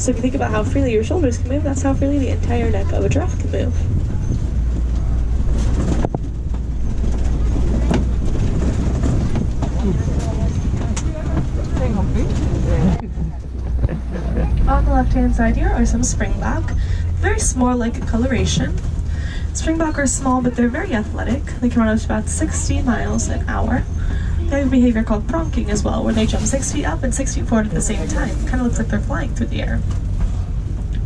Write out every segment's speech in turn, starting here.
So if you think about how freely your shoulders can move, that's how freely the entire neck of a giraffe can move. On the left-hand side here are some springbok, very small like coloration. Springbok are small, but they're very athletic. They can run up to about 60 miles an hour. They have a behavior called pronking as well, where they jump 6 feet up and 6 feet forward at the same time. Kind of looks like they're flying through the air.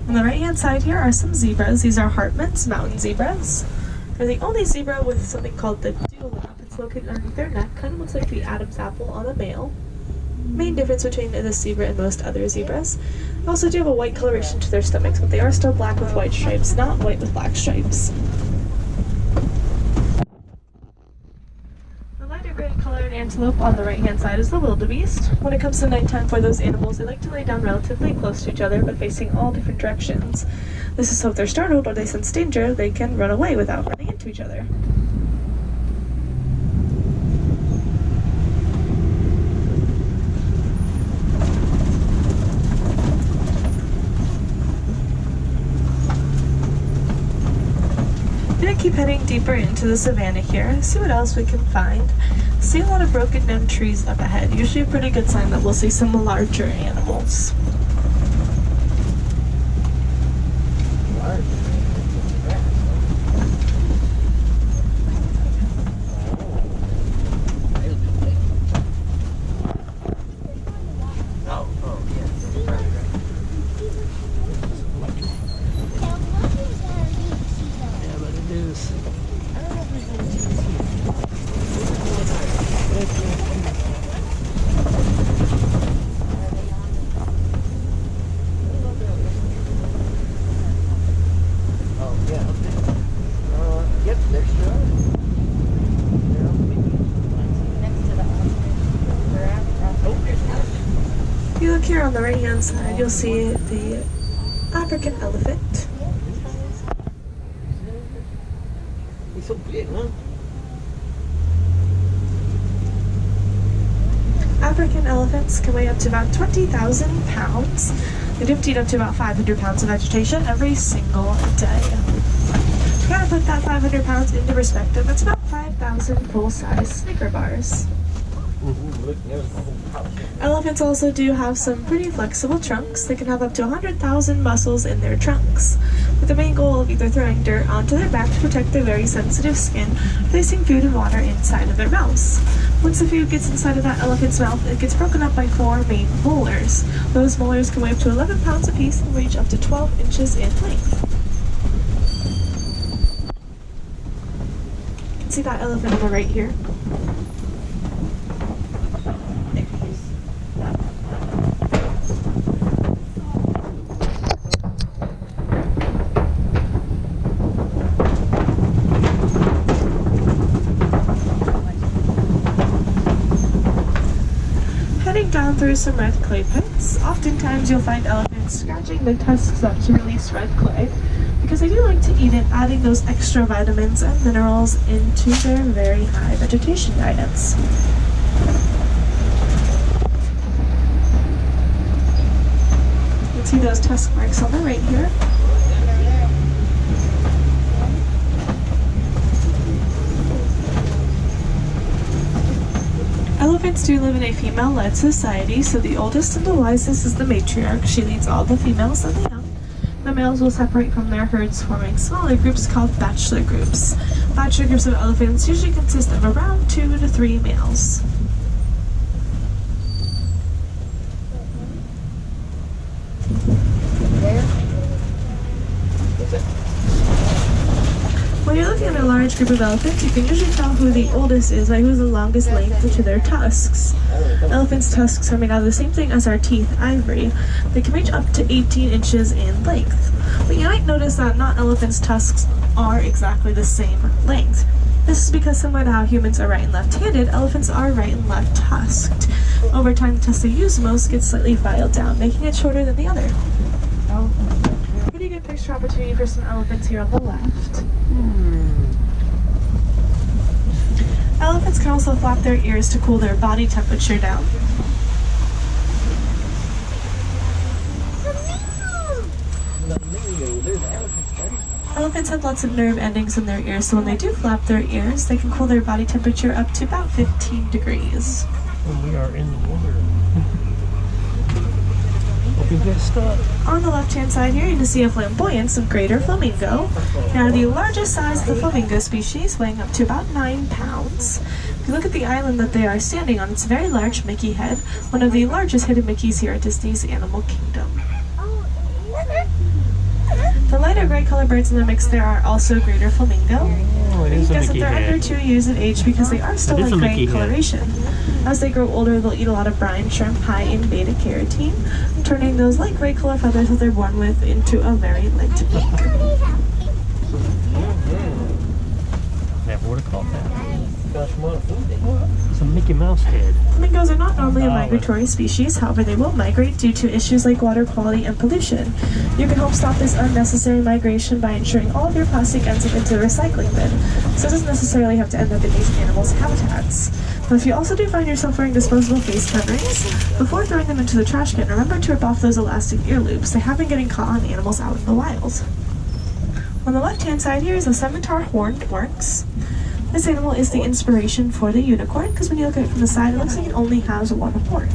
On the right-hand side here are some zebras. These are Hartmann's mountain zebras. They're the only zebra with something called the dewlap. It's located underneath their neck. Kind of looks like the Adam's apple on a male. Main difference between this zebra and most other zebras. They also do have a white coloration to their stomachs, but they are still black with white stripes, not white with black stripes. The lighter gray colored antelope on the right-hand side is the wildebeest. When it comes to nighttime for those animals, they like to lay down relatively close to each other, but facing all different directions. This is so if they're startled or they sense danger, they can run away without running into each other. Keep heading deeper into the savanna here, see what else we can find. See a lot of broken down trees up ahead, usually a pretty good sign that we'll see some larger animals. If you look here on the right hand side, you'll see the African elephant. He's so big, huh? African elephants can weigh up to about 20,000 pounds. They do eat up to about 500 pounds of vegetation every single day. To kind of put that 500 pounds into perspective, that's about 5,000 full-size Snicker bars. Elephants also do have some pretty flexible trunks. They can have up to 100,000 muscles in their trunks, with the main goal of either throwing dirt onto their back to protect their very sensitive skin, or placing food and water inside of their mouths. Once the food gets inside of that elephant's mouth, it gets broken up by 4 main molars. Those molars can weigh up to 11 pounds apiece and reach up to 12 inches in length. You can see that elephant on the right here. Down through some red clay pits. Oftentimes you'll find elephants scratching their tusks up to release red clay because they do like to eat it, adding those extra vitamins and minerals into their very high vegetation diets. You can see those tusk marks on the right here. Elephants do live in a female-led society, so the oldest and the wisest is the matriarch. She leads all the females and the young. The males will separate from their herds, forming smaller groups called bachelor groups. Bachelor groups of elephants usually consist of around 2 to 3 males. When you're looking at a large group of elephants, you can usually tell who the oldest is by who's the longest length to their tusks. Elephants' tusks are made out of the same thing as our teeth, ivory. They can reach up to 18 inches in length. But you might notice that not elephants' tusks are exactly the same length. This is because similar to how humans are right and left-handed, elephants are right and left tusked. Over time, the tusk they use most gets slightly filed down, making it shorter than the other. Pretty good picture opportunity for some elephants here on the left. Elephants can also flap their ears to cool their body temperature down. flamingo. There's elephants, buddy. Elephants have lots of nerve endings in their ears, so when they do flap their ears, they can cool their body temperature up to about 15 degrees. And we are in the water. Hope you get stuck. On the left-hand side here, you can see a flamboyance of greater flamingo. Now, the largest size of the flamingo species, weighing up to about 9 pounds. If you look at the island that they are standing on, it's a very large Mickey head, one of the largest hidden Mickeys here at Disney's Animal Kingdom. The lighter gray color birds in the mix there are also greater flamingo. Oh, it You is can a guess that Mickey they're head. under 2 years of age because they are still It is light a gray Mickey in head. coloration. As they grow older, they'll eat a lot of brine shrimp high in beta carotene, turning those light gray color feathers that they're born with into a very light pink. Never would have called that. Got some more food there. It's a Mickey Mouse head. Flamingos are not normally a migratory species, however they will migrate due to issues like water quality and pollution. You can help stop this unnecessary migration by ensuring all of your plastic ends up into the recycling bin, so it doesn't necessarily have to end up in these animals' habitats. But if you also do find yourself wearing disposable face coverings, before throwing them into the trash can, remember to rip off those elastic ear loops. They have been getting caught on animals out in the wild. On the left-hand side here is a scimitar horned oryx. This animal is the inspiration for the unicorn, because when you look at it from the side, it looks like it only has one horn.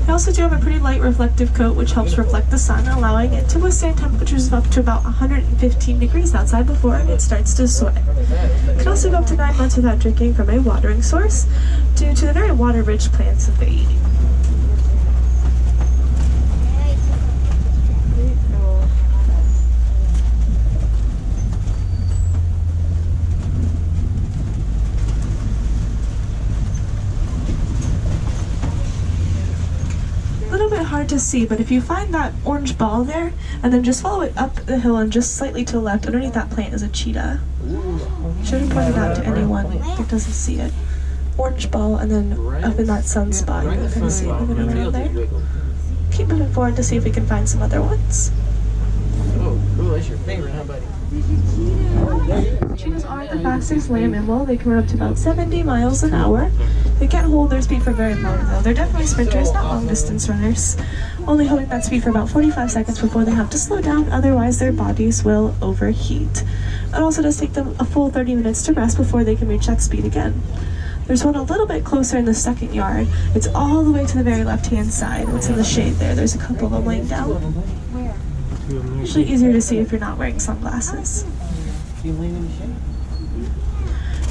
They also do have a pretty light reflective coat, which helps reflect the sun, allowing it to withstand temperatures of up to about 115 degrees outside before it starts to sweat. It can also go up to 9 months without drinking from a watering source, due to the very water-rich plants that they eat. Hard to see, but if you find that orange ball there and then just follow it up the hill and just slightly to the left, underneath that plant is a cheetah. Should have pointed out to anyone that doesn't see it. Orange ball, and then up in that sunspot, you can kind of see it moving around there. Keep moving forward to see if we can find some other ones. Oh, cool. That's your favorite, huh, buddy? Cheetahs are the fastest land mammal. They can run up to about 70 miles an hour. They can't hold their speed for very long, though. They're definitely sprinters, not long-distance runners, only holding that speed for about 45 seconds before they have to slow down, otherwise their bodies will overheat. It also does take them a full 30 minutes to rest before they can reach that speed again. There's one a little bit closer in the second yard. It's all the way to the very left-hand side. It's in the shade there. There's a couple of them laying down. Usually easier to see if you're not wearing sunglasses.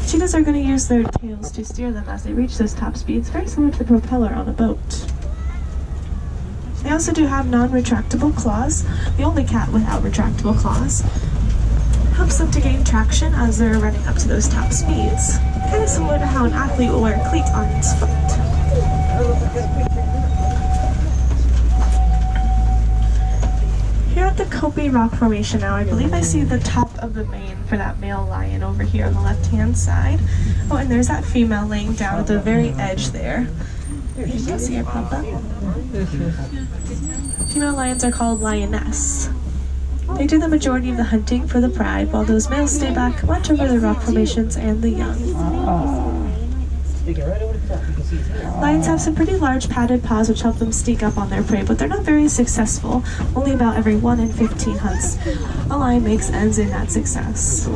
Cheetahs are going to use their tails to steer them as they reach those top speeds, very similar to the propeller on a boat. They also do have non-retractable claws, the only cat without retractable claws. Helps them to gain traction as they're running up to those top speeds. Kind of similar to how an athlete will wear a cleat on its foot. Here at the Kopi Rock Formation now, I believe I see the top of the mane for that male lion over here on the left-hand side. Oh, and there's that female laying down at the very edge there. You can see her pop up. Female lions are called lioness. They do the majority of the hunting for the pride, while those males stay back, watch over the rock formations and the young. Lions have some pretty large padded paws which help them sneak up on their prey, but they're not very successful. Only about every 1 in 15 hunts a lion makes ends in that success.